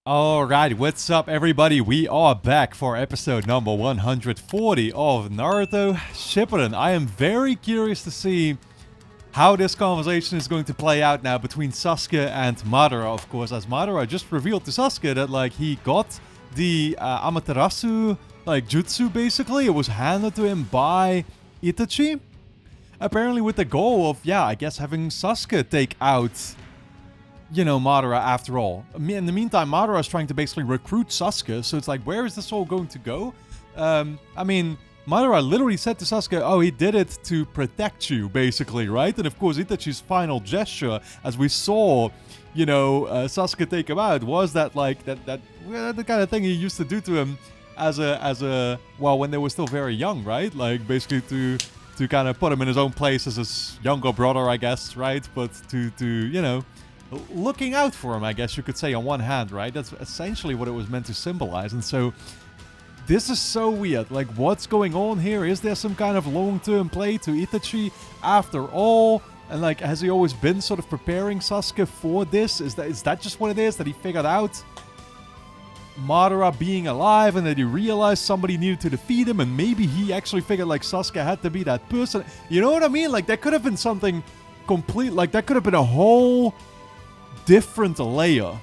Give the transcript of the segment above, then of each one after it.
Alright, what's up everybody? We are back for episode number 140 of Naruto Shippuden. I am very curious to see how this conversation is going to play out now between Sasuke and Madara, of course, as Madara just revealed to Sasuke that, like, he got the Amaterasu, like, jutsu, basically. It was handed to him by Itachi. Apparently with the goal of, yeah, I guess having Sasuke take out Madara after all. In the meantime, Madara is trying to basically recruit Sasuke, so it's like, where is this all going to go? Madara literally said to Sasuke, oh, he did it to protect you, basically, right? And of course, Itachi's final gesture, as we saw, Sasuke take him out, was that, like, the kind of thing he used to do to him well, when they were still very young, right? Like, basically to kind of put him in his own place as his younger brother, I guess, right? But to looking out for him, I guess you could say, on one hand, right? That's essentially what it was meant to symbolize. And so this is so weird. Like, what's going on here? Is there some kind of long-term play to Itachi after all? And, like, has he always been sort of preparing Sasuke for this? Is that just what it is? That he figured out Madara being alive and that he realized somebody needed to defeat him, and maybe he actually figured, like, Sasuke had to be that person? You know what I mean? Like, that could have been something complete. Like, that could have been a whole different layer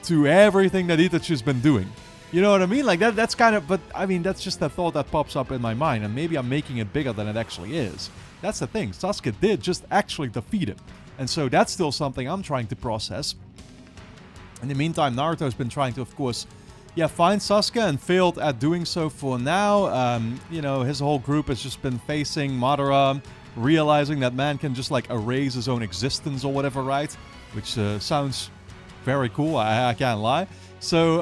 to everything that Itachi's been doing. You know what I mean? Like, that's kind of, but I mean, that's just a thought that pops up in my mind, and maybe I'm making it bigger than it actually is. That's the thing. Sasuke did just actually defeat him. And so that's still something I'm trying to process. In the meantime, Naruto's been trying to, of course, find Sasuke and failed at doing so for now. His whole group has just been facing Madara, realizing that man can just, like, erase his own existence or whatever, right? Which sounds very cool, I can't lie. So,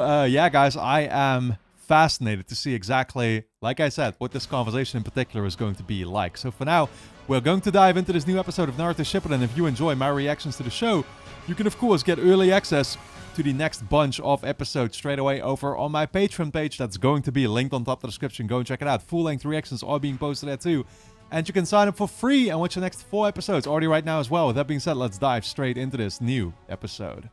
guys, I am fascinated to see exactly, like I said, what this conversation in particular is going to be like. So for now, we're going to dive into this new episode of Naruto Shippuden. If you enjoy my reactions to the show, you can, of course, get early access to the next bunch of episodes straight away over on my Patreon page. That's going to be linked on top of the description. Go and check it out. Full-length reactions are being posted there too. And you can sign up for free and watch the next 4 episodes already right now as well. With that being said, let's dive straight into this new episode.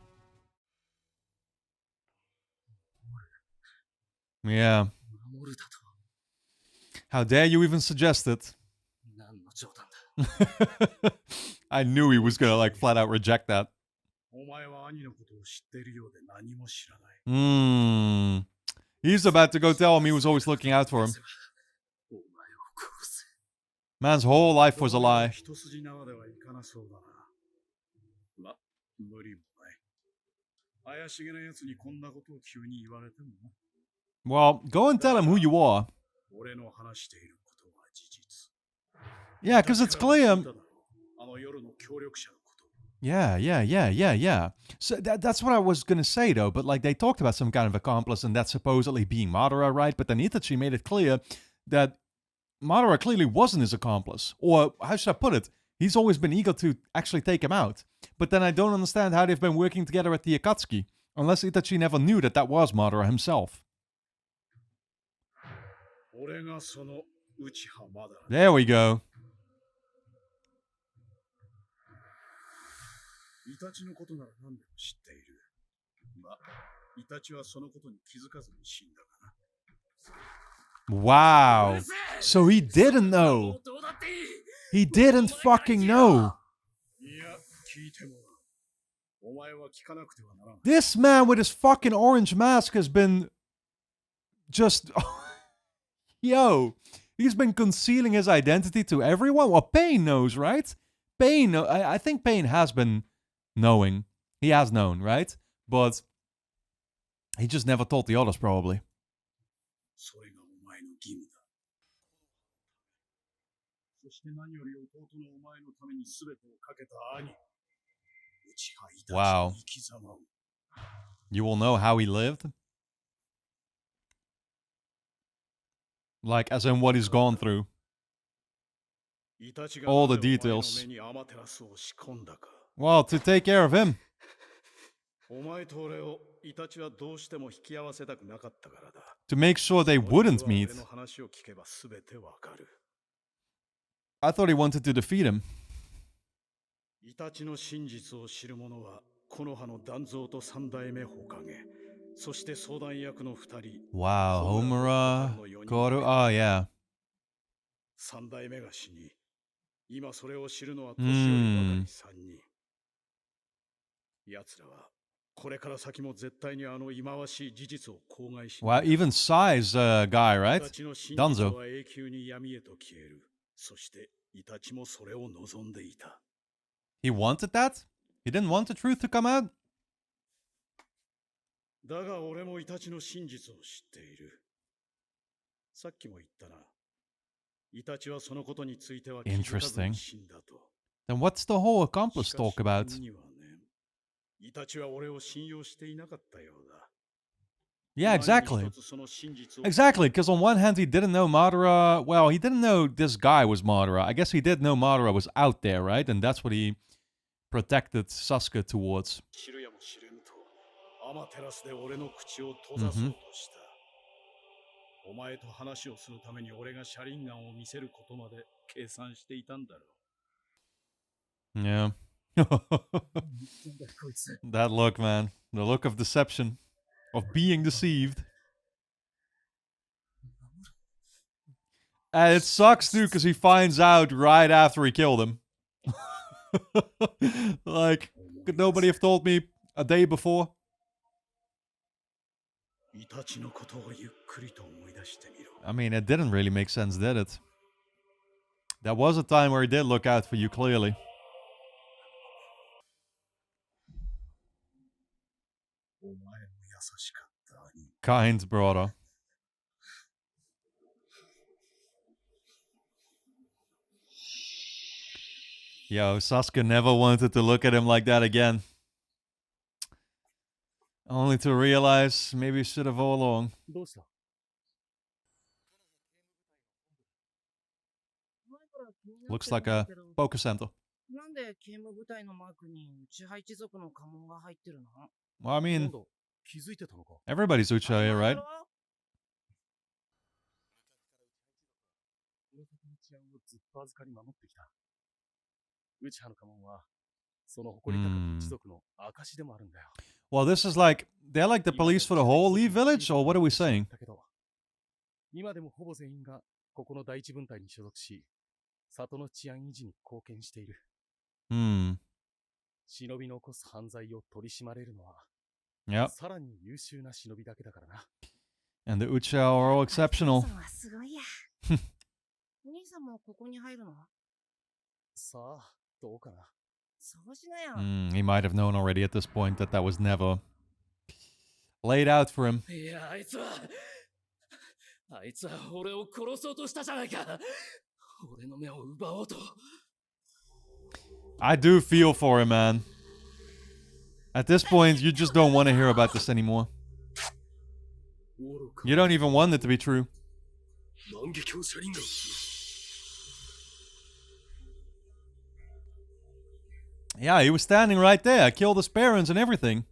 Yeah. How dare you even suggest it? I knew he was gonna, like, flat out reject that. He's about to go tell him he was always looking out for him. Man's whole life was a lie. Well, go and tell him who you are. Yeah, because it's clear. Yeah. So that's what I was gonna say, though. But, like, they talked about some kind of accomplice, and that supposedly being Madara, right? But then Itachi made it clear that Madara clearly wasn't his accomplice. Or, how should I put it? He's always been eager to actually take him out. But then I don't understand how they've been working together at the Akatsuki. Unless Itachi never knew that was Madara himself. There we go. Wow. So he didn't know. He didn't fucking know. This man with his fucking orange mask has been just... Yo, he's been concealing his identity to everyone. Well, Pain knows, right? Pain, I think Pain has been knowing. He has known, right? But he just never told the others, probably. Wow. You will know how he lived? Like, as in what he's gone through. All the details. Well, to take care of him. To make sure they wouldn't meet. I thought he wanted to defeat him. Wow, Homura, Koru. Oh, yeah. 三代目が死に、今それを知るのは年寄りばかり Hmm. 3人。奴らはこれから先も絶対にあの忌まわしい事実を口外しな Wow, いだろう。 even Sai's guy, イ right? タチの真実 Danzo. は永久に闇へと消える。そしてイタチもそれを望んでいた。 He wanted that? He didn't want the truth to come out? だが俺もイタチの真実を知っている。さっきも言ったな。イタチはそのことについては気づかずに死んだと。 Then what's the whole accomplice しか talk し about? 君にはね、イタチは俺を信用していなかったようだ。 Yeah, exactly. Exactly, because on one hand, he didn't know Madara. Well, he didn't know this guy was Madara. I guess he did know Madara was out there, right? And that's what he protected Sasuke towards. 知るやも知れぬとアマテラスで俺の口を閉ざそうとした。 お前と話をするために俺がシャリンガンを見せることまで計算していたんだろう。 Yeah. That look, man. The look of deception. Of being deceived. And it sucks too, because he finds out right after he killed him. Like, could nobody have told me a day before? イタチのことをゆっくりと思い出してみろ。 I mean, it didn't really make sense, did it? There was a time where he did look out for you, clearly. お前も優しかった兄。 Kind brother. Yo, Sasuke never wanted to look at him like that again. Only to realize maybe he should have all along. どうした？ Looks like a focus center. なんで刑務部隊のマークに内派一族の家紋が入ってるの？ Well, I な mean, んだ？気づいてたのか？ everybody's Uchiha here, right? この先の治安をずっと預かり守ってきた。内派の家紋はその誇り高き一族の証でもあるんだよ。 Well, this is like, they're like the police for the whole Lee village, or what are we saying? だけど今でもほぼ全員がここの第一分隊に所属し、里の治安維持に貢献している。 Hmm. 忍びの起こす犯罪を取り締まれるのは、 Yep. さらに優秀な忍びだけだからな。 And the Uchiha are all exceptional. すごいや。お兄さんもここに入るの？さあ、どうかな。そうしなよ。 He might have known already at this point that that was never laid out for him. いや、あいつは俺を殺そうとしたじゃないか。俺の目を奪おうと。 I do feel for him, man. At this point, you just don't want to hear about this anymore. You don't even want it to be true. Yeah, he was standing right there. I killed his parents and everything.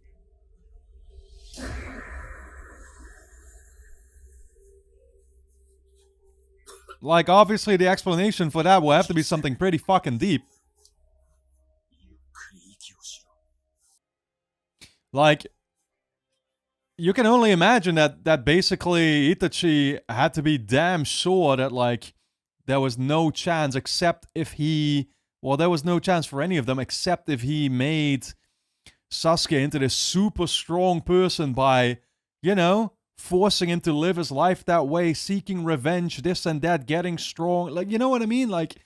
Like, obviously the explanation for that will have to be something pretty fucking deep. Like, you can only imagine that basically Itachi had to be damn sure that, like, there was no chance except if he... Well, there was no chance for any of them except if he made Sasuke into this super strong person by, you know, forcing him to live his life that way, seeking revenge, this and that, getting strong. Like, you know what I mean? Like,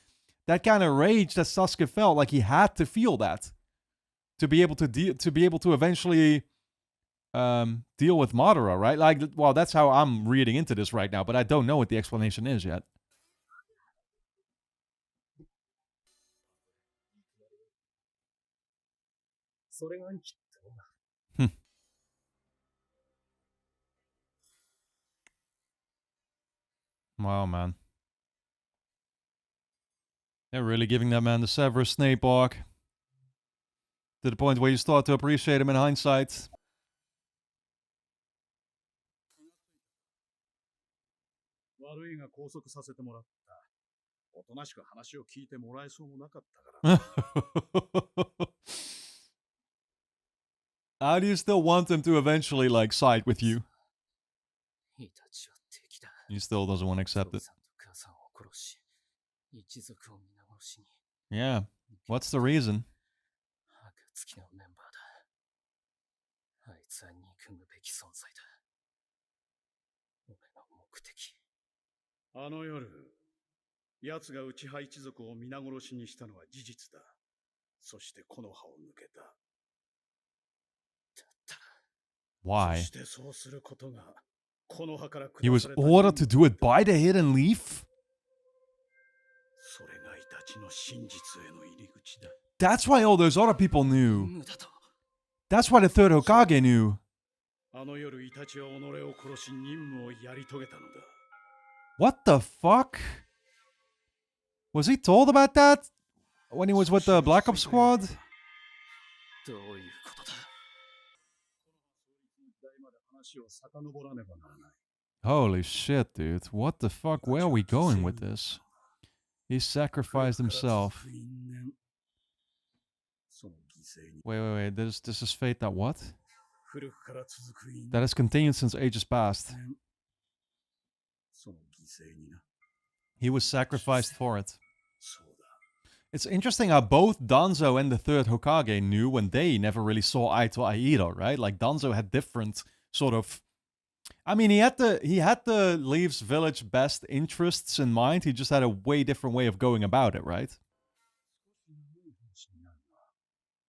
that kind of rage that Sasuke felt, like he had to feel that to be able to eventually deal with Madara, right? Like, well, that's how I'm reading into this right now, but I don't know what the explanation is yet. Wow, man. They're really giving that man the Severus Snape arc. To the point where you start to appreciate him in hindsight. How do you still want him to eventually, like, side with you? イタチは敵だ。 He still doesn't want to accept 父 it. さんと母さんを殺し、一族を皆殺しに、 Yeah. What's the reason? 暁のメンバーだ。あいつは憎むべき存在だ。俺の目的。あの夜、奴が内派一族を皆殺しにしたのは事実だ。そして木の葉を抜けた。だったら、 Why? そしてそうすることが、木の葉から He 下 was された ordered to do it by the hidden leaf? それがイタチの真実への入り口だ。 That's why all those other people knew. 無だと。 That's why the third Hokage knew. あの夜、イタチは己を殺し任務をやり遂げたのだ。 What the fuck? Was he told about that when he was with the Black Ops squad? どういうことだ。 時代まで話を遡らねばならない。 Holy shit, dude. What the fuck? Where are we going with this? He sacrificed himself. その犠牲に Wait. This is fate that what? 古くから続く因 That has continued since ages past. その犠牲にな。 He was sacrificed for it. そうだ。 It's interesting how both Danzo and the third Hokage knew when they never really saw eye to eye either, right? Like Danzo had different sort of. I mean, he had the Leaves Village best interests in mind. He just had a way different way of going about it, right?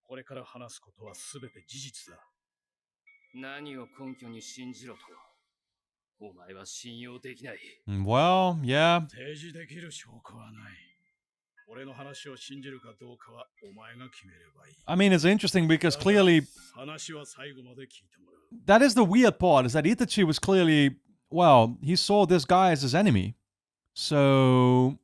これから話すことはすべて事実だ。何を根拠に信じろと。お前は信用できない。 Well, yeah. 提示できる証拠はない。俺の話を信じるかどうかはお前が決めればいい。 I mean, it's interesting because clearly 話は最後まで聞いてもらう。 that is the weird part, is that Itachi was clearly, well, he saw this guy as his enemy. So...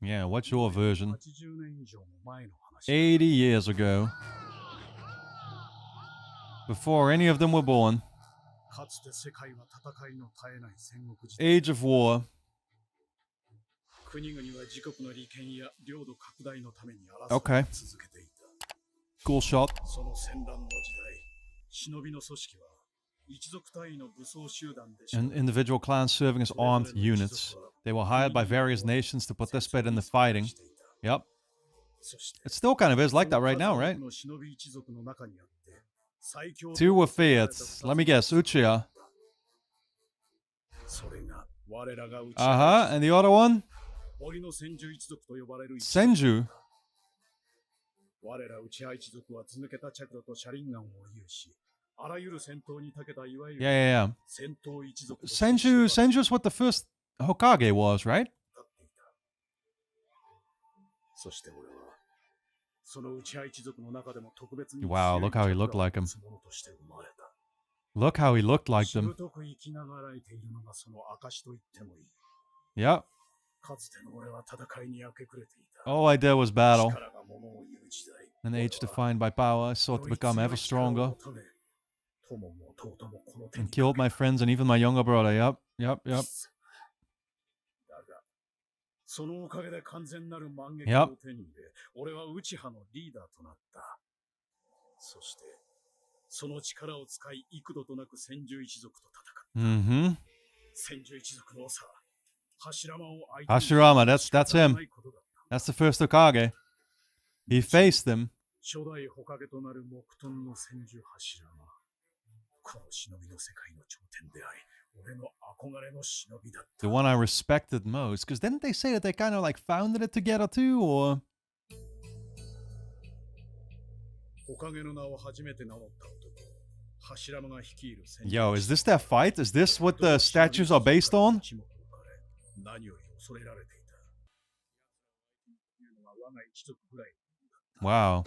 Yeah, what's your version? 80年以上も前の話。 80 years ago. Before any of them were born. かつて世界は戦いの絶えない戦国時代。 Age of War. 国々は自国の利権や領土拡大のために争い Okay. 続けていた。 Cool shot. その戦乱の時代、忍びの組織は一族単位の武装集団でした。 And individual clans serving as armed units. They were hired by various nations to participate in the fighting. Yep. そして It still kind of is like that right now, right? の忍び一族の中にあって最強 Two were feared. Let me guess, Uchiha. それが我らが Uh-huh, and the other one? 森の千住一族と呼ばれる一族。 Senju. 我ら内派一族は図抜けた着路と車輪眼を有し、あらゆる戦闘に長けたいわゆる Yeah. 戦闘一族として Senju's what the first Hokage was, right? 立っていた。そして俺はその内派一族の中でも特別に Wow, look how he looked like him. ものとして生まれた。 Look how he looked like しぶ them. とく生きながらえているのがその証と言ってもいい。 Yep. かつての俺は戦いに明け暮れていた。 All I did was battle. 力が物を言う時代。 An age defined by power, I sought to become ever stronger. 友も弟もこの手 And に killed my friends and even my younger brother. Yep. だが、そのおかげで完全なる満撃 Yep. を手に入れ、俺は内派のリーダーとなった。そして、その力を使い幾度となく千住一族と戦った。 Mm-hmm. 千住一族の長、柱間を相手に Hashirama, that's him. ないことだった That's the first Hokage. He faced him. 初代火影となる木遁の千住柱間。この忍びの世界の頂点であり、俺の憧れの忍びだった。 The one I respected most. Because didn't they say that they kind of like founded it together too? Or... 火影の名を初めて名乗った男。柱間が率いる千住 Yo, is this their fight? Is this what the statues are based on? 何より恐れられていた。我が一族ぐらい Wow.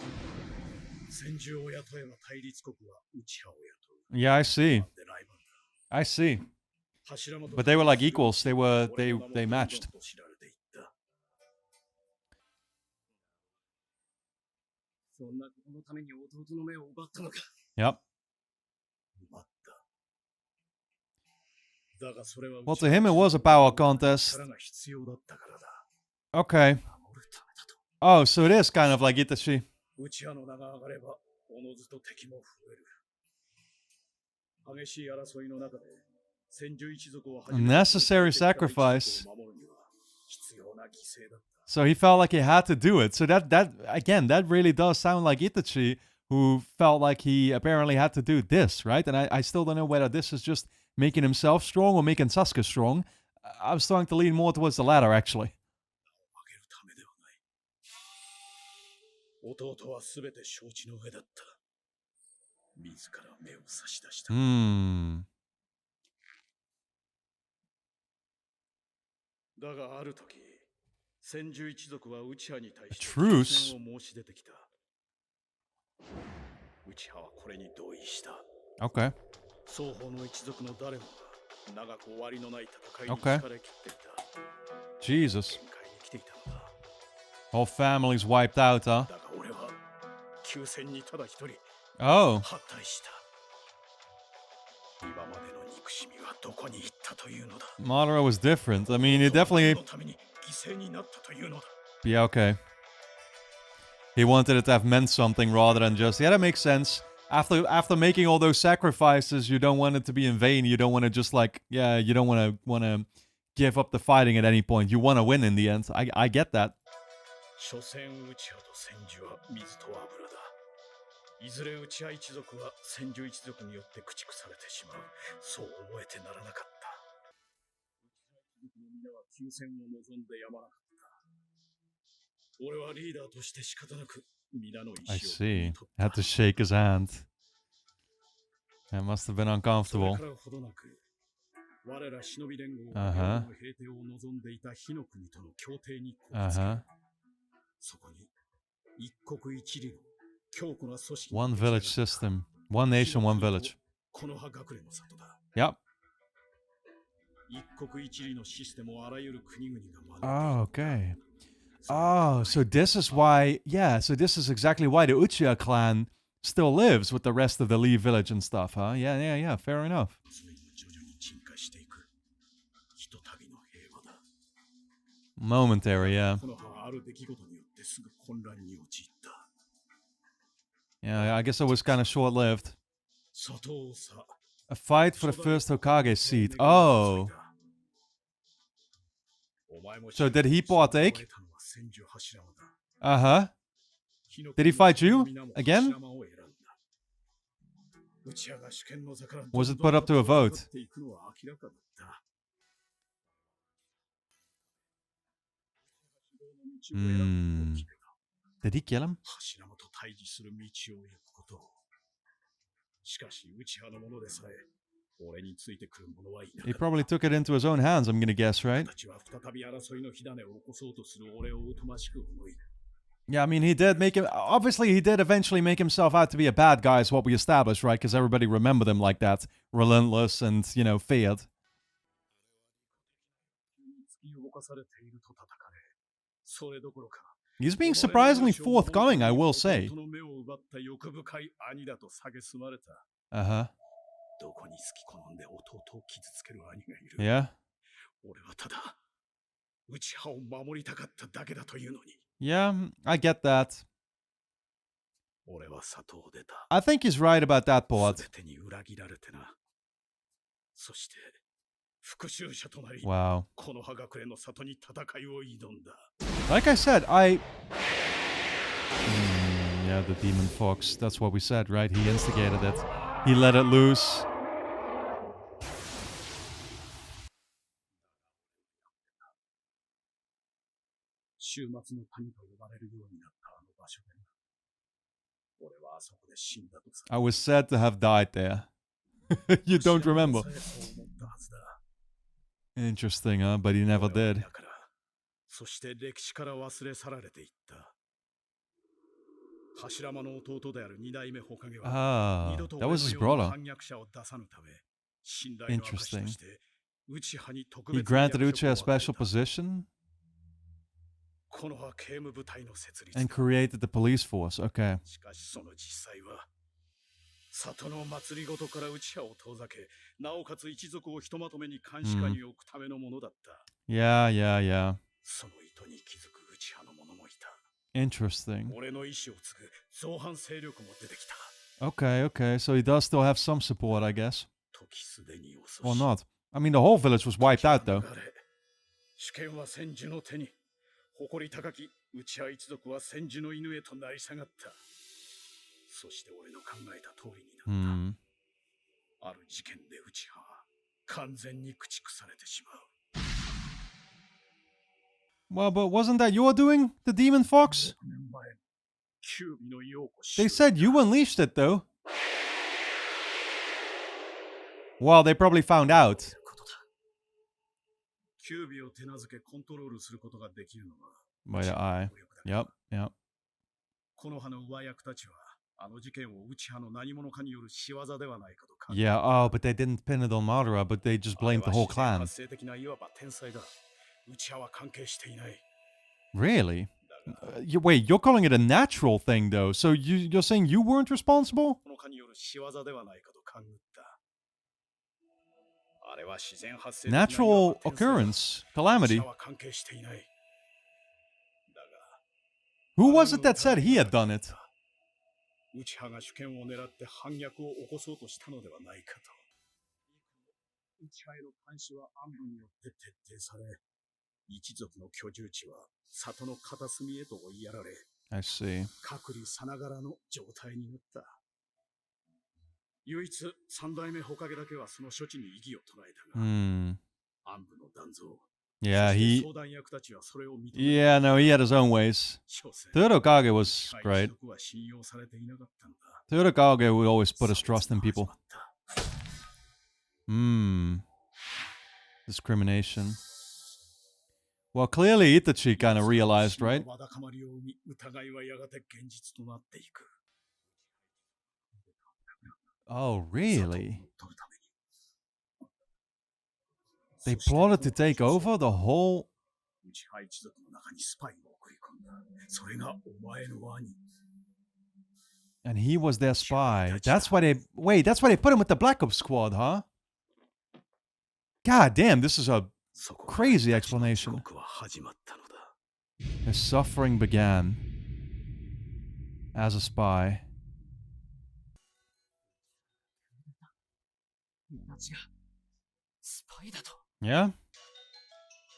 千住を雇えば対立国は内派を雇う。 Yeah, I see. でライバルだ。 I see. 柱間と But they were like equals. They matched. 知られていった。そんなことのために弟の目を奪ったのか。 Yep. 奪った。だがそれは Well, to him it was a power contest. 力が必要だったからだ。 Okay. 守るた Oh, so it is kind of like Itachi. 内派の名が上がれば、おのずと敵も増える。激しい争いの中で、千住一族をは A じめとする necessary 大敵から一 sacrifice. 族を守るには必要な犠牲だった。So he felt like he had to do it. So that again, that really does sound like Itachi, who felt like he apparently had to do this, right? And I still don't know whether this is just making himself strong or making Sasuke strong. I'm starting to lean more towards the latter, actually. 負けるためではない。弟はすべて承知の上だった。自ら目を差し出した。Hmm. だがある時、千住一族は内派に対して truce? 戦を申し出てきた。内派はこれに同意した。Okay. 双方の一族の誰もが長く終わりのない戦いに Okay. 疲れ切っていた。 Jesus. 限界に来ていたのだ。 Whole family's wiped out, huh? だが俺は休戦にただ一人 Oh. 反対した。今までの憎しみはどこに行ったというのだ。 Madara was different. I mean, he definitely... そのために犠牲になったというのだ。 Yeah, okay. He wanted it to have meant something rather than just... Yeah, that makes sense. After making all those sacrifices, you don't want it to be in vain. You don't want to just like... Yeah, you don't want to give up the fighting at any point. You want to win in the end. I get that. 所詮内派と千住は水と油だ。いずれ内派一族は千住一族によって駆逐されてしまう。そう覚えてならなかった。内派一族の皆は休戦を望んでやまなかった。俺はリーダーとして仕方なく皆の意志を I 汲み see. 取った。 Had to shake his hand. That must have been それ uncomfortable. からほどなく、我ら忍び連合あははの平定を望んでいた火の国との協定にこぎつけ、 Uh-huh. そこに一国一里の強固な組織 One village system. One nation, one village. この葉隠れの里だ。 Yep. 一国一里のシステムをあらゆる国々が学んでいる。 Oh, okay. Oh, so this is why... Yeah, so this is exactly why the Uchiha clan still lives with the rest of the Lee village and stuff, huh? Yeah. Fair enough. 徐々に沈下していく。ひとたびの平和だ。 Momentary, yeah. この葉はある出来事によってすぐ混乱に陥った。 Yeah, I guess it was kind of short-lived. 里をさ、 A fight for the first Hokage seat. Oh. お前も So did he partake? 千住柱間だ。 Uh-huh. 火の Did he fight you 皆も again? 柱間を選んだ。内派が主権の座から Was it put up to a vote? っていくのは明らかだった。 Hmm. Did he kill him? 柱間と対峙する道を行くことを。しかし内派の者でさえ俺についてくる者はいなか He った。 probably took it into his own hands, I'm gonna guess, right? たちは再び争いの火種を起こそうとする俺を疎ましく思い、 Yeah, I mean, he did make him... Obviously, he did eventually make himself out to be a bad guy, is what we established, right? Because everybody remembered him like that. Relentless and, you know, feared. 突き動かされていると叩かれ、それどころか He's being surprisingly forthcoming, I will say. 弟の目を奪った欲深い兄だと蔑まれた。 Uh-huh. どこに好き好んで弟を傷つける兄がいる。 Yeah? 俺はただ内派を守りたかっただけだというのに。 Yeah, I get that. 俺は里を出た。 I think he's right about that part. 全てに裏切られてな。そして復讐者となり、 Wow. この葉隠れの里に戦いを挑んだ。 Like I said, yeah, the demon fox. That's what we said, right? He instigated it. He let it loose. 終末の谷と呼ばれるようになったあの場所で、俺はあそこで死んだとさ。 I was said to have died there. You don't remember. そう思ったはずだ。 Interesting, huh? But he never 俺は did. だからそして歴史から忘れ去られていった。頭間の弟である二代目火影は、 Ah, 二度と that 俺 was の his ような brother. 反逆者を出さぬため、信頼の証として内派に特 He 別な granted 役職を Uchiha a 与え special た。 position この葉警務部隊の設立 and だ。 created the police force. Okay. しかしその実際は里の祭りごとから内派を遠ざけ、なおかつ一族をひとまとめに監視下に置くためのものだった。 Yeah. その意図に気づく内派の者もいた。Interesting. 俺の意志を継ぐ造反勢力も出てきた。 Okay, okay. So he does still have some support, I guess. 時すでに遅し。 Or not. I mean, the whole village was wiped out, though. 主権は千住の手に。誇り高き内派一族は千住の犬へと成り下がった。そして俺の考えた通りになった。ある事件で内派は完全に駆逐されてしまう。 Well, but wasn't that your doing, the demon fox? They said you unleashed it, though. Well, they probably found out. キュービを手なずけコントロールすることができるのは By the eye. Yep, yep. この葉の上役たちはあの事件を内派の何者かによる仕業ではないかと考え Yeah, oh, but they didn't pin it on Madara, but they just blamed the whole あれは clan. 自然発生的ないわば天才だ。内派は関係していない。 Really? Wait, you're calling it a natural thing, though. So you're saying you weren't responsible? このかによる仕業ではないかと勘ぐった。あれは自然発生的な Natural occurrence, calamity. 内派は関係していない。だが Who was it that said he had done it? 内派が主権を狙って反逆を起こそうとしたのではないかと。内派への監視は暗部によって徹底され、一族の居住地は里の片隅へと追いやられ、 I see. 隔離さながらの状態になった。唯一三代目火影だけはその処置に異議を唱えたが、 Hmm. 暗部の断蔵、 Yeah, そして he... 相談役たちはそれを認めた。 Yeah, no, he had his own ways. 所詮 Todokage was 一 great. 族は信用されていなかったんだ。 Todokage would always put his 差別 trust in が始 people. まった。 Hmm. Discrimination. Well, clearly Itachi kind of realized, right? わだかまりを生み、疑いはやがて現実となっていく。 Oh, 里を really? 取るため They に。そして plotted to take over the whole... 内派一族の中にスパイを送り込んだ。それがお前の兄。 And he was their spy. That's why they... Wait, that's why they put him with the Black Ops squad, huh? God damn, this is a そこから crazy 俺たちの地 explanation. 獄は始まったのだ。 His suffering began as a spy. たちがスパイだと。 Yeah?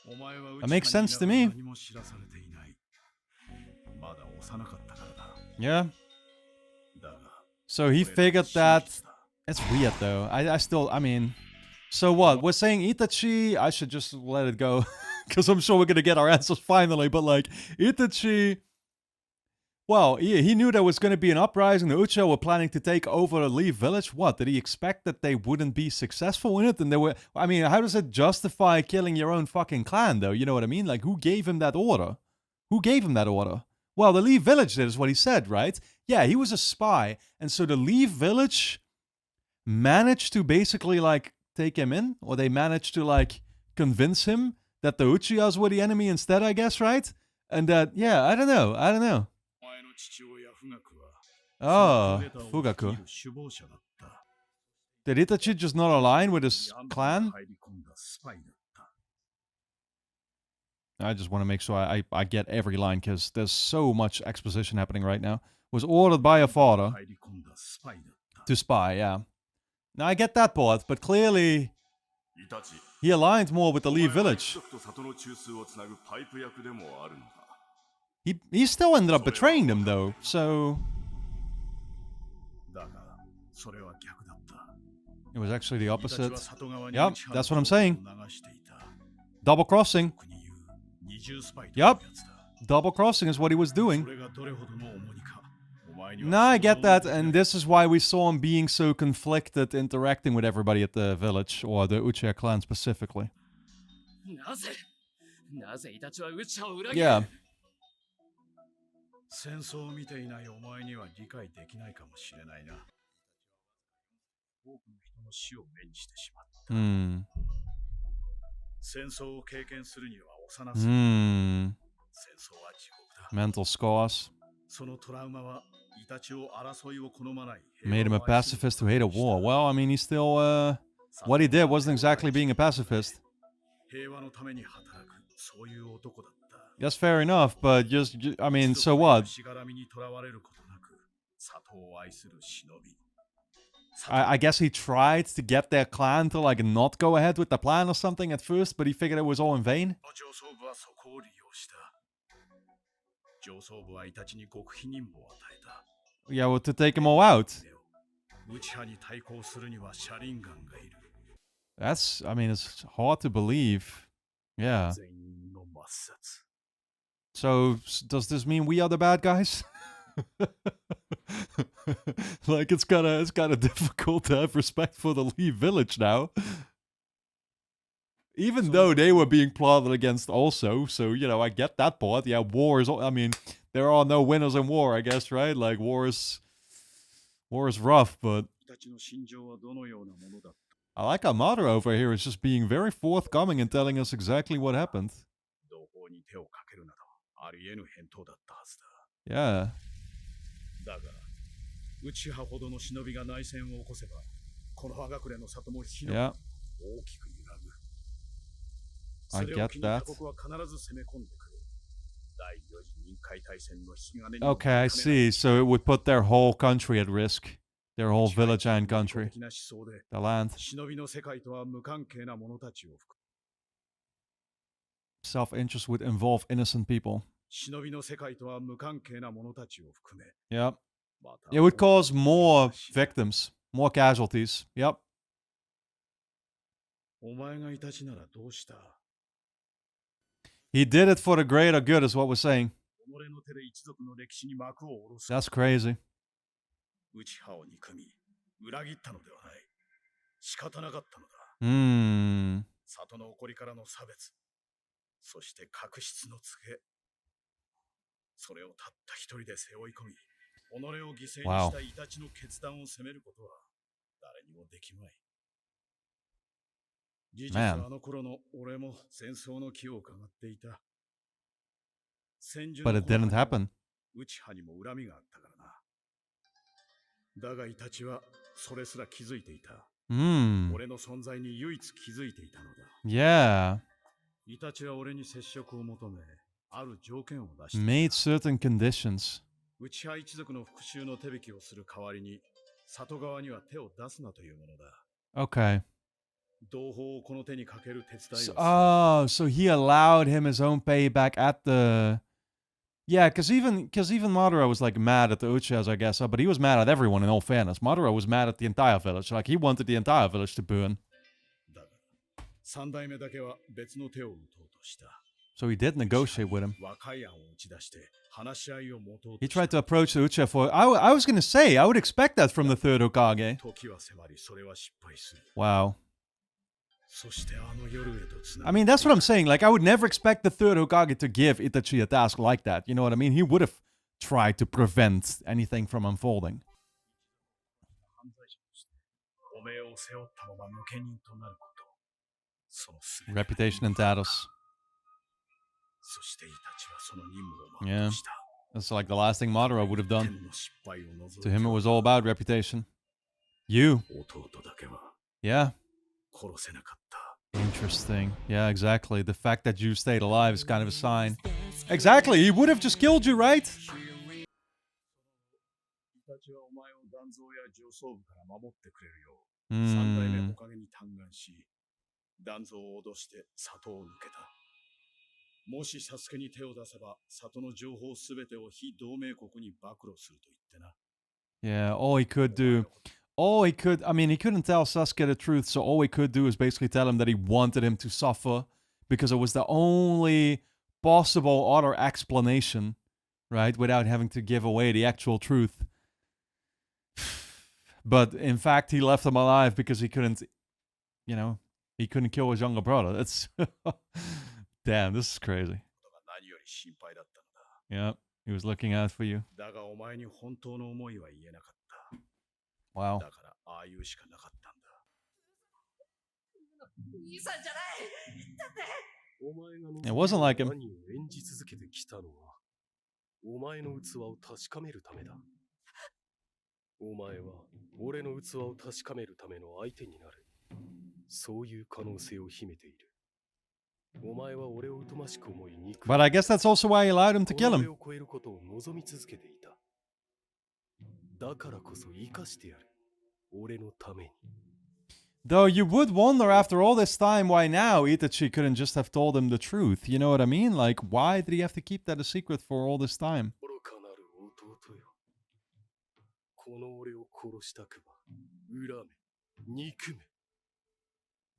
お前は That makes sense to me. 何も知らされていない。まだ幼かったからだ。 Yeah? だが、 So he これが figured 真 that... 実だ。 It's weird, though. I still... I mean... So what? We're saying Itachi... I should just let it go. Because I'm sure we're going to get our answers finally. But, like, Itachi... Well, he knew there was going to be an uprising. The Uchiha were planning to take over Leaf Village. What? Did he expect that they wouldn't be successful in it? And they were... I mean, how does it justify killing your own fucking clan, though? You know what I mean? Like, who gave him that order? Who gave him that order? Well, the Leaf Village did, is what he said, right? Yeah, he was a spy. And so the Leaf Village managed to basically, like, take him in? Or they managed to, like, convince him that the Uchihas were the enemy instead, I guess, right? And that, yeah, I don't know. お前の父親フガクは、 Oh, そのクーデターを率い Fugaku. る首謀者だった。 Did Itachi just not align with his 闇に clan? 入り込んだスパイだった。 I just want to make sure I get every line because there's so much exposition happening right now. Was ordered by a father 入り込んだスパイだった。 to spy, yeah. Now I get that part, but clearly イタチ he aligned more with the お前 Leaf は Village. 一族と里の中枢をつなぐパイプ役でもあるのだ。 He still ended up betraying them though, so だが、それは逆だった。 it was actually the イタチ opposite. は里側に Yep, 内派 that's の what I'm saying. 情報を流していた。 Double crossing. 特に言う二重スパイという Yep. やつだ。 Double crossing is what he was doing. それがどれほどの重荷か。お前には No, I 想像 get も that, できない。 and this is why we saw him being so conflicted interacting with everybody at the village, or the Uchiha clan specifically. なぜイタチはウチハを裏切る Yeah. 戦争を見ていないお前には理解できないかもしれないな。多くの人の死を目にしてしまった。 Hmm. 戦争を経験するには幼すぎる。 Hmm. 戦争は地獄だ。 Mental scars. そのトラウマはイタチを争いを好まない。 Made him a pacifist who hated war. Well, I mean, he still, what he did wasn't exactly being a pacifist. 平和のために働く、そういう男だった。That's fair enough, but I mean, so what? しがらみにとらわれることなく、里を愛する忍び。I guess he tried to get their clan to like not go ahead with the plan or something at first, but he figured it was all in vain. 上層部はそこを利用した。上層部はイタチに極秘任務を与えた。Yeah, well, to take them all out. 内派に対抗するには車輪ガンがいる。That's, I mean, it's hard to believe. Yeah. 全員の抹殺。So, does this mean we are the bad guys? Like it's kind of difficult to have respect for the Lee village now. Even though they were being plotted against also, so you know, I get that part. Yeah, war is, I mean, there are no winners in war, I guess, right? Like war is rough, but イタチの心情はどのようなものだった。 I like our mother over here is just being very forthcoming and telling us exactly what happened. 同胞に手をかけるなどありえぬ返答だったはずだ。 Yeah. だが、内派ほどの忍びが内戦を起こせば、この葉隠れの里も火の Yeah. 大きく揺らぐ。 I それを get 機に that. 他国は必ず攻め込んでくる。第四次任海大戦の引き金に Okay, I see. So it would put their whole country at risk. Their whole village and country. 的な思想で The land. 忍びの世界とは無関係な者たちを含む。 Self-interest would involve innocent people. 忍びの世界とは無関係な者たちを含め。 Yep. また It would cause more victims, more casualties. Yep. お前がイタチならどうした？ He did it for the greater good, is what we're saying. 己の手で一族の歴史に幕を下ろす。 That's crazy. 内派を憎み、裏切ったのではない。仕方なかったのだ。 Hmm. 里の起こりからの差別、そして確執の告げ。それをたった一人で背負い込み、己を犠牲にしたイタチの決断を責めることは誰にもできまい。事実はあの頃の俺も戦争の気を伺っていた。戦場 But it didn't happen. 内派にも恨みがあったからな。だがイタチはそれすら気づいていた。Hmm. 俺の存在に唯一気づいていたのだ。 Yeah. イタチは俺に接触を求め、ある条件を出した。 Made certain conditions. 内派一族の復讐の手引きをする代わりに、里側には手を出すなというものだ。 Okay. 同胞をこの手にかける手伝いをす So, る。 so he allowed him his own payback at the. Yeah, because even Madara was like mad at the Uchihas, I guess, but he was mad at everyone. In all fairness, Madara was mad at the entire village. Like he wanted the entire village to burn. だが、三代目だけは別の手を打とうとした。 So he did negotiate with him. 若い案を打ち出して話し合いを持とう He とした。 tried to approach the Uchiha for. I was gonna say I would expect that from the third Hokage. 時は迫り、それは失敗する。 Wow. そしてあの夜へとつな I がる。 mean, that's what I'm saying. Like, I would never expect the third Hokage to give Itachi a task like that. You know what I mean? He would have tried to prevent anything from unfolding. 犯罪者としておめえを背負ったまま抜け人となること。そのすべて。 Reputation and status. そしてイタチはその任務を全 Yeah. うした。 That's like the last thing Madara would have done. 天の失敗を除い To て him, it was all about reputation. You. 弟だけは Yeah. 殺せなかった。 Interesting. Yeah, exactly. The fact that you stayed alive is kind of a sign. Exactly. He would have just killed you, right? イタチはお前を断蔵や上層部から守ってくれるよう、三代目 Hmm. おかげに嘆願し、断蔵を脅して里を抜けた。もしサスケに手を出せば、里の情報すべてを非同盟国に暴露すると言ってな。 Yeah, all he could do. I mean, he couldn't tell Sasuke the truth, so all he could do is basically tell him that he wanted him to suffer because it was the only possible other explanation, right? Without having to give away the actual truth. But in fact, he left him alive because he couldn't, he couldn't kill his younger brother. That's. Damn, this is crazy. ことが何より心配だったのだ。 Yeah, he was looking out for you. だがお前に本当の思いは言えなかった。 Wow. だからああいうしかなかったんだ。兄さんじゃない。だって。お前が It wasn't like him. 何を演じ続けてきたのは、お前の器を確かめるためだ。お前は俺の器を確かめるための相手になる。そういう可能性を秘めている。お前は俺を疎ましく思い憎 But I guess that's also why he allowed him to こ kill の俺 him. を超えることを望み続けていた。だからこそ生かしてやる。俺のために。 Though you would wonder after all this time why now Itachi couldn't just have told him the truth. You know what I mean? Like, why did he have to keep that a secret for all this time? 愚かなる弟よ。この俺を殺したくば、恨め、憎め。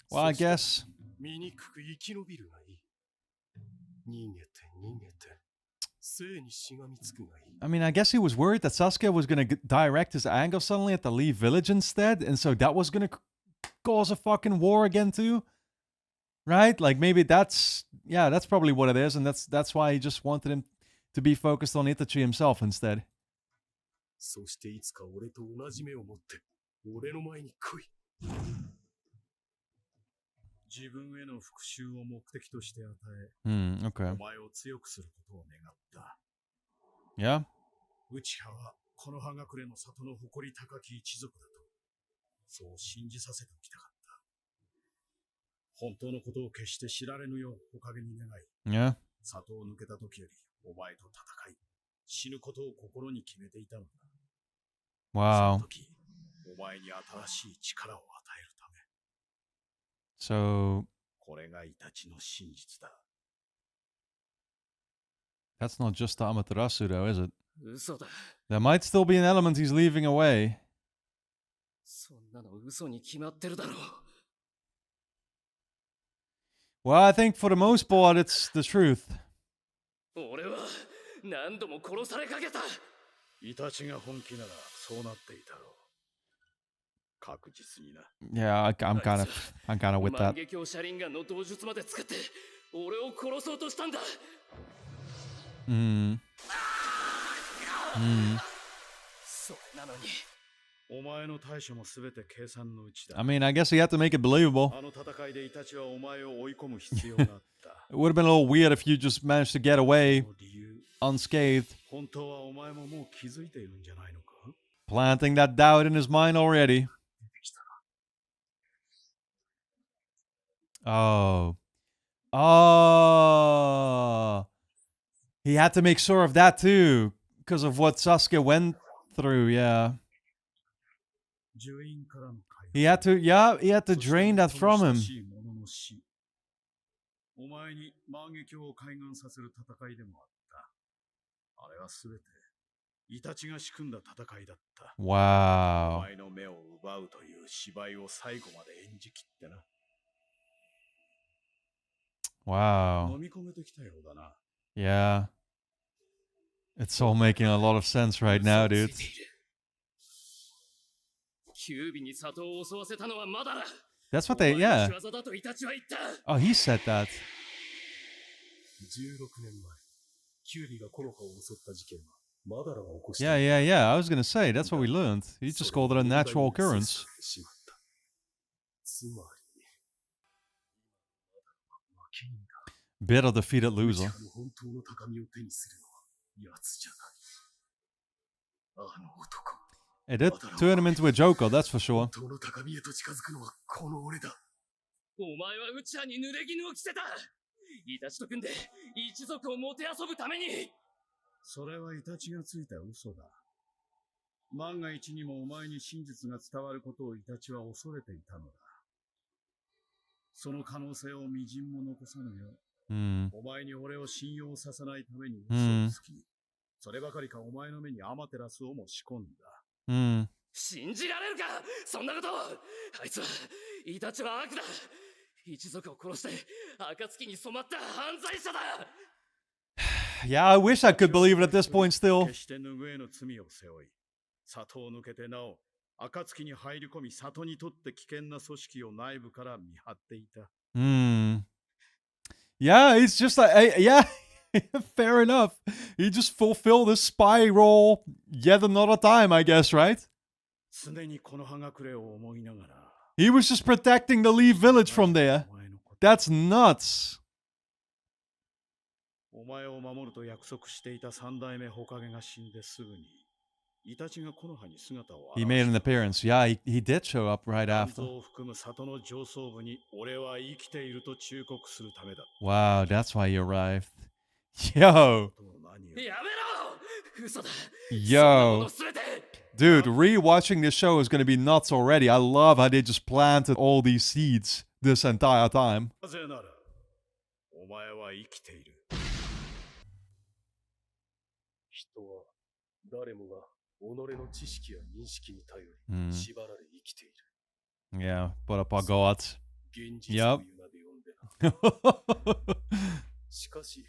Well, I guess. 醜く生き延びるがいい。逃げて逃げて、生にしがみつくがいい。 I mean, I guess he was worried that Sasuke was going to direct his anger suddenly at the Lee village instead, and so that was going to cause a fucking war again too, right? Like maybe that's probably what it is, and that's why he just wanted him to be focused on Itachi himself instead. そしていつか俺と同じ目を持って、俺の前に来い。自分への復讐を目的として与え、 Okay. お前を強くすることを願った。 Yeah? 内葉はこの葉隠れの里の誇り高き一族だと、そう信じさせておきたかった。本当のことを決して知られぬようおかげに願い、 Yeah? 里を抜けた時よりお前と戦い、死ぬことを心に決めていたのだ。 Wow. その時、お前に新しい力を与えるため。 So これがイタチの真実だ。 that's not just the Amaterasu though, is it? 嘘だ。 There might still be an element he's leaving away. そんなの嘘に決まってるだろう。 Well, I think for the most part it's the truth. 俺は何度も殺されかけた。イタチが本気ならそうなっていたろう。確実にな。 Yeah, I'm kind of with 万 that. 華鏡車輪ガンの道術まで使って俺を殺そうとしたんだ。 それなのに。 お前の対処もすべて計算のうちだ。 I mean, I guess he had to make it believable. あの戦いでイタチはお前を追い込む必要があった。 It would have been a little weird if you just managed to get away その理由、 unscathed, 本当はお前ももう気づいているんじゃないのか？ planting that doubt in his mind already. Oh. Oh. He had to make sure of that too, because of what Sasuke went through, yeah. 呪因からの解放。 He had to drain that from him. そして最も親しい者の死。お前に万華鏡を開眼させる戦いでもあった。あれはすべてイタチが仕組んだ戦いだった。お Wow. 前の目を奪うという芝居を最後まで演じきってな。 Wow. 飲み込めてきたようだな。 Yeah. It's all making a lot of sense right now, dude. キュービに里を襲わせたのはまだだ。 That's what they, yeah. 仕業だとイタチは言った。 Oh, he said that. 16年前、キュービがコノハを襲った事件は、マダラが起こした。 Yeah. I was gonna say, that's what we learned. He just called it a natural occurrence. つまり、 Bitter defeated loser. 本当の高みを手にするのは奴じゃない。あの男。 It did turn him into a joker, that's for sure. 本当の高みへと近づくのはこの俺だ。お前はウチャに濡れ衣を着せた。イタチと組んで一族をもてあそぶために。それはイタチがついた嘘だ。万が一にもお前に真実が伝わることをイタチは恐れていたのだ。その可能性をみじんも残さぬよ。 お前に俺を信用させないために嘘をつき、そればかりかお前の目にアマテラスをも仕込んだ。信じられるかそんなこと。あいつはイタチは悪だ。一族を殺して暁に染まった犯罪者だ。 Yeah, I wish I could believe it at this point still. 決して拭えぬ罪を背負い、里を抜けてなお暁に入り込み、里にとって危険な組織を内部から見張っていた。Yeah, it's just like, yeah, fair enough. He just fulfilled his spy role yet another time, I guess, right? 常にこの葉隠れを思いながら。 He was just protecting the Lee village from there. That's nuts. お前を守ると約束していた三代目火影が死んですぐに、イタチが木の葉に姿を He 現 made し an た。 appearance. Yeah, he did show up right 肝 after. 臓を含む里の上層部に俺は生きていると忠告するためだ。 Wow, that's why he arrived. Yo, と何よりやめろ嘘だ yo. そんなもの全て Dude, rewatching this show is gonna be nuts already. I love how they just planted all these seeds this entire time. なぜならお前は生きている。人は誰もが己の知識や認識に頼り、うん縛られ生きている。 Yeah, put up our gods. 現実 Yup. という名で呼んでな。しかし、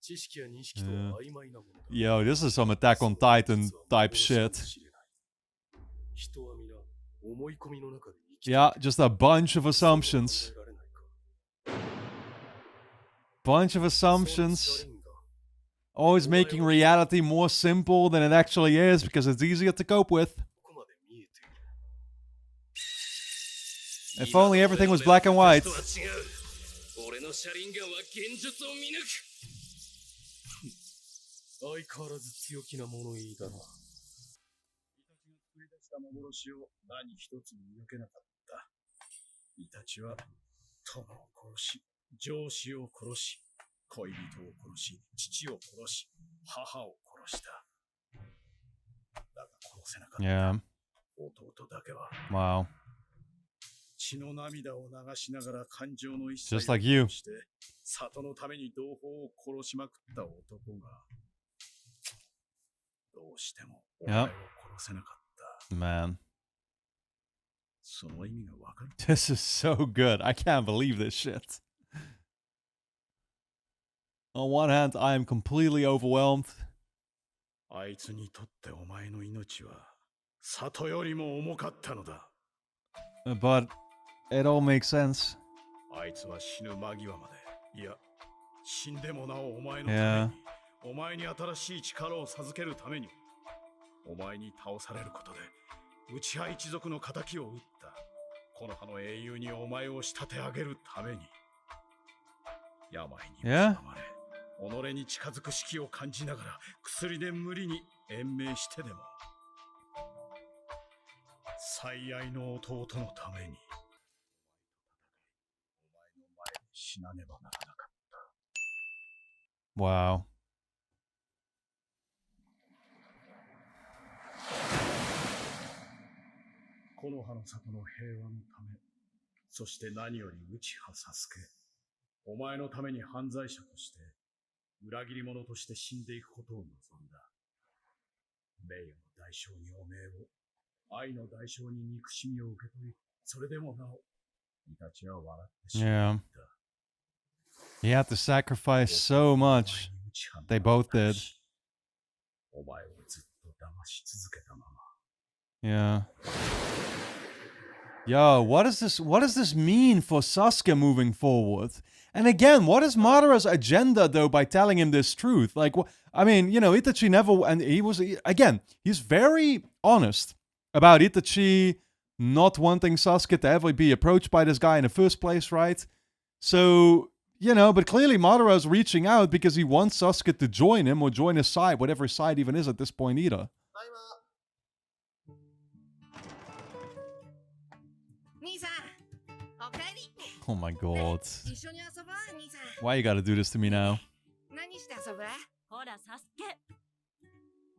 知識や認識とは曖昧なものだ。 Yo, this is some Attack on Titan type shit. 人は皆思い込みの中で生きてい Yeah, る。 just a bunch of assumptions. 考えられないか。 Bunch of その assumptions. チャレンが Always making reality more simple than it actually is because it's easier to cope with. ここまで見えている。 If only everything was black and white. 俺の車輪ガンは現実を見抜く。相変わらず強気な物言いだな。イタチが作り出した幻を何一つ見抜けなかった。イタチは友を殺し、上司を殺し、恋人を殺し、父を殺し、母を殺した。だが殺せなかった。 Yeah, 弟だけは wow. 血の涙を流しながら感情の一切 Just like you. をして里のために同胞を殺しまくった男がどうしてもお前を殺せなかった。 Man, その意味がわかる。 this is so good. I can't believe this shit. On one hand, I am completely overwhelmed. あいつにとってお前の命は里よりも重かったのだ。 But it all makes sense. あいつは死ぬ間際まで、いや、死んでもなおお前のため Yeah. に、お前に新しい力を授けるために、お前に倒されることで、内派一族の仇を討った。この葉の英雄にお前を仕立て上げるために、病にYeah. 蝕まれ、己に近づく士気を感じながら、薬で無理に延命してでも、最愛の弟のために、お前の前で死なねばならなかった。 Wow. この葉の里の平和のため、そして何より内葉サスケ、お前のために犯罪者として、裏切り者として死んでいくことを望んだ。名誉の代償に汚名を、愛の代償に憎しみを受け取り、それでもなお、イタチは笑ってしまった。 He had to sacrifice so much. They both did. お前をずっと騙し続けたまま。 Yeah. Yo, what does this mean for Sasuke moving forward? And again, what is Madara's agenda though by telling him this truth? Like, I mean, you know, Itachi never, and again, he's very honest about Itachi not wanting Sasuke to ever be approached by this guy in the first place, right? So, you know, but clearly Madara's reaching out because he wants Sasuke to join him or join his side, whatever his side even is at this point either. 兄さん、おかえり。 Oh my god. 一緒に遊ぼう、兄さん。 Why you gotta do this to me now? 何して遊ぶ？ほら、サスケ。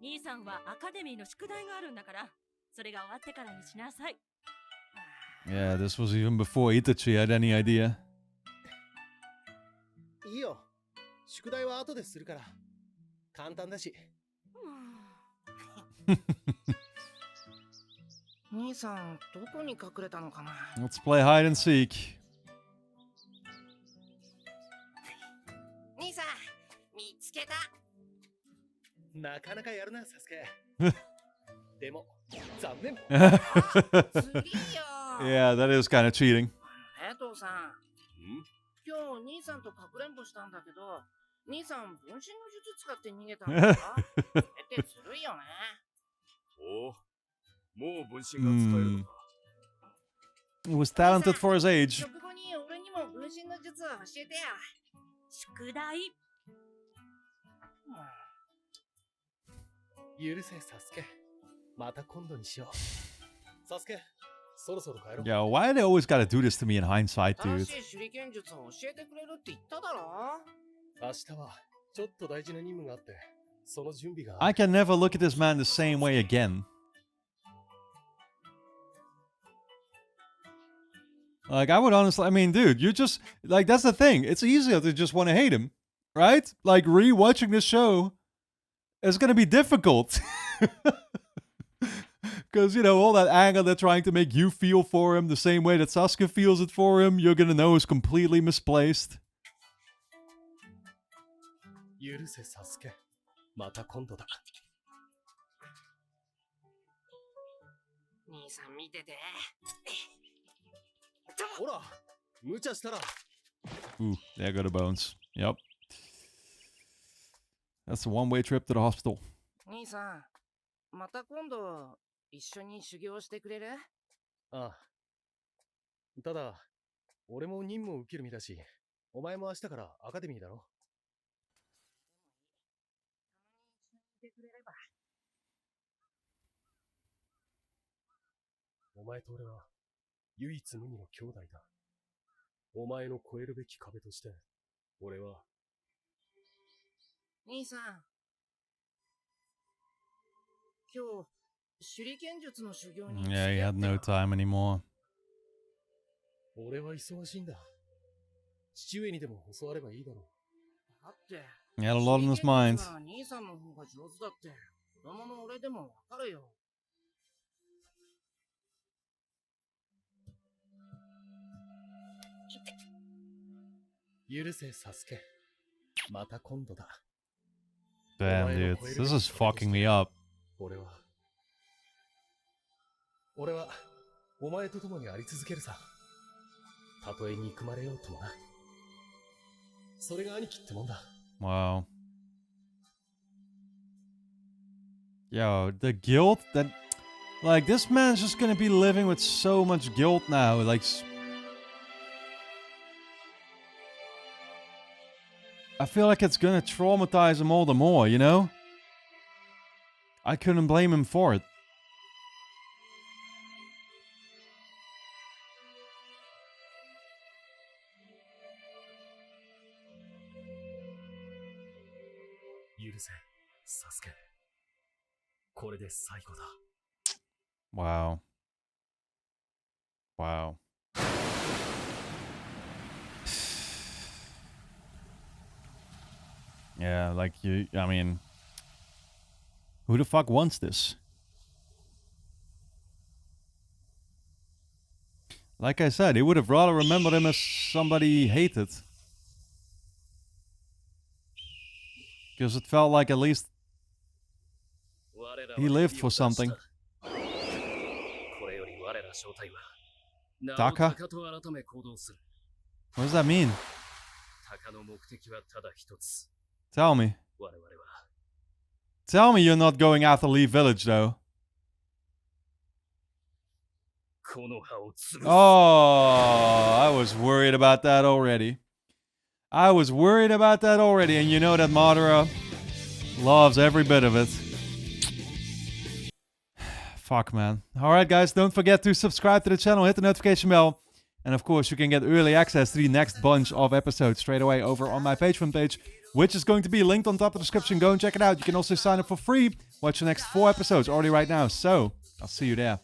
兄さんはアカデミーの宿題があるんだから、それが終わってからにしなさい。Yeah, this was even before Itachi had any idea. いいよ。宿題は後でするから。簡単だし。兄さん、どこに隠れたのかな？ Let's play hide and seek. 兄さん、見つけた。なかなかやるな、サスケ。でも、残念。次よ。Yeah, that is kind of cheating. 父さん。今日兄さんとかくれんぼしたんだけど、兄さん分身の術使って逃げたんだよ。それってずるいよね。おお、もう分身が使えるのか。He was talented for his age. 食後に俺にも分身の術を教えてよ。宿題。許せ、サスケ。また今度にしよう。サスケ、そろそろ帰ろう。 Yo, why do they always gotta do this to me in hindsight, 新 dude? しい手裏剣術を教えてくれるって言っただろ。明日はちょっと大事な任務があって、その準備が。 I can never look at this man the same way again. Like, I would honestly, I mean, dude, you just, like, that's the thing. It's easier to just want to hate him, right? Like, re-watching this show is going to be difficult. Because, you know, all that anger they're trying to make you feel for him the same way that Sasuke feels it for him, you're going to know is completely misplaced. 許せサスケ、また今度だ。兄さん見てて。ほら、無茶したら。 Ooh, there go the bones. Yep. That's a one-way trip to the hospital. 兄さん、また今度一緒に修行してくれる？ああ。ただ、俺も任務を受ける身だし、お前も明日からアカデミーだろ。してくれれば。お前と俺は唯一無二の兄弟だ。お前の越えるべき壁として、俺は。兄さん、今日手裏剣術の修行に。Yeah, he had no time anymore. 俺は忙しいんだ。父上にでも教わればいいだろう。だって。He had a lot on his mind. 兄さんの方が上手だって子供の俺でもわかるよ。許せサスケ、また今度だ。 Damn, dude. This is fucking me up. 俺はお前と共にあり続けるさ。たとえ憎まれようともな。それが兄貴ってもんだ。 Wow. Yo, the guilt that... Like, this man's just gonna be living with so much guilt now. Like... I feel like it's gonna traumatize him all the more, you know? I couldn't blame him for it. 許せ、サスケ。これで最後だ。Wow. Wow. Yeah, like you, I mean, who the fuck wants this? Like I said, he would have rather remembered him as somebody he hated. Because it felt like at least he lived for something. Taka? What does that mean? Tell me. Tell me you're not going after Lee Village, though. Oh, I was worried about that already. And you know that Madara loves every bit of it. Fuck, man. Alright, guys, don't forget to subscribe to the channel, hit the notification bell. And of course, you can get early access to the next bunch of episodes straight away over on my Patreon page, which is going to be linked on top of the description. Go and check it out. You can also sign up for free. Watch the next 4 episodes already right now. So, I'll see you there.